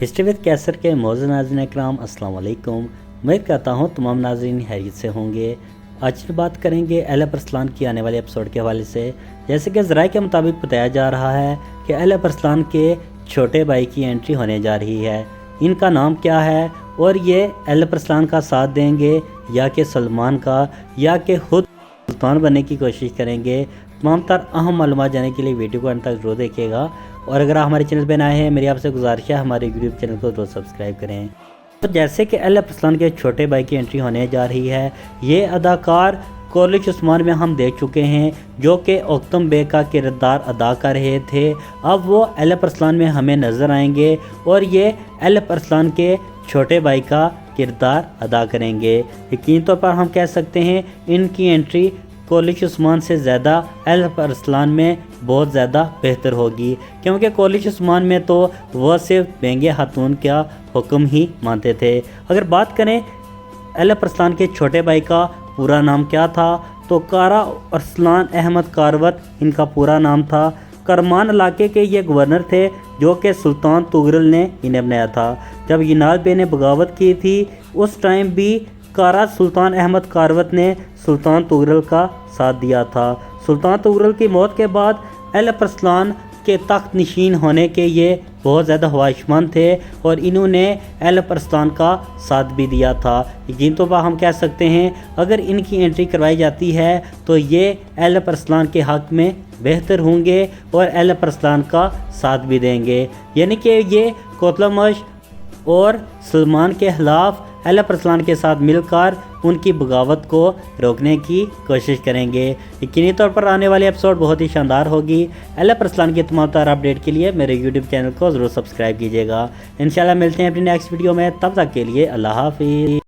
History with کیسر کے معزز ناظرین اکرام السلام علیکم۔ امید کرتا ہوں تمام ناظرین خیریت سے ہوں گے۔ آج بات کریں گے اہل ارسلان کی آنے والے ایپیسوڈ کے حوالے سے۔ جیسے کہ ذرائع کے مطابق بتایا جا رہا ہے کہ اہل ارسلان کے چھوٹے بھائی کی انٹری ہونے جا رہی ہے۔ ان کا نام کیا ہے اور یہ اہل ارسلان کا ساتھ دیں گے یا کہ سلمان کا، یا کہ خود سلطان بننے کی کوشش کریں گے۔ تمام تر اہم معلومات جاننے کے لیے ویڈیو کو انت تک ضرور دیکھیے گا، اور اگر آپ ہمارے چینل پہ نئے ہیں میری آپ سے گزارش ہے ہمارے یوٹیوب چینل کو ضرور سبسکرائب کریں۔ تو جیسے کہ اہل ارسلان کے چھوٹے بھائی کی انٹری ہونے جا رہی ہے، یہ اداکار کورلش عثمان میں ہم دیکھ چکے ہیں جو کہ اوکتم بے کا کردار ادا کر رہے تھے۔ اب وہ اہل ارسلان میں ہمیں نظر آئیں گے اور یہ اہل ارسلان کے چھوٹے بھائی کا کردار ادا کریں گے۔ یقینی طور پر ہم کہہ سکتے ہیں ان کی انٹری کورلش عثمان سے زیادہ اہل ارسلان میں بہت زیادہ بہتر ہوگی، کیونکہ کورلش عثمان میں تو وہ صرف بینگے خاتون کا حکم ہی مانتے تھے۔ اگر بات کریں اہل ارسلان کے چھوٹے بھائی کا پورا نام کیا تھا تو کارا ارسلان احمد کاروت ان کا پورا نام تھا۔ کرمان علاقے کے یہ گورنر تھے جو کہ سلطان طغرل نے انہیں بنایا تھا۔ جب ینال بے نے بغاوت کی تھی اس ٹائم بھی کارا سلطان احمد کاروت نے سلطان طغرل کا ساتھ دیا تھا۔ سلطان طغرل کی موت کے بعد اہل ارسلان کے تخت نشین ہونے کے یہ بہت زیادہ خواہشمند تھے اور انہوں نے اہل ارسلان کا ساتھ بھی دیا تھا۔ یقین تو ہم کہہ سکتے ہیں اگر ان کی انٹری کروائی جاتی ہے تو یہ اہل ارسلان کے حق میں بہتر ہوں گے اور اہل ارسلان کا ساتھ بھی دیں گے، یعنی کہ یہ کوتلمش اور سلمان کے خلاف اہل ارسلان کے ساتھ مل کر ان کی بغاوت کو روکنے کی کوشش کریں گے۔ یقینی طور پر آنے والے ایپیسوڈ بہت ہی شاندار ہوگی۔ اہل ارسلان کی تمام تر اپڈیٹ کے لیے میرے یوٹیوب چینل کو ضرور سبسکرائب کیجیے گا۔ انشاءاللہ ملتے ہیں اپنی نیکسٹ ویڈیو میں، تب تک کے لیے اللہ حافظ۔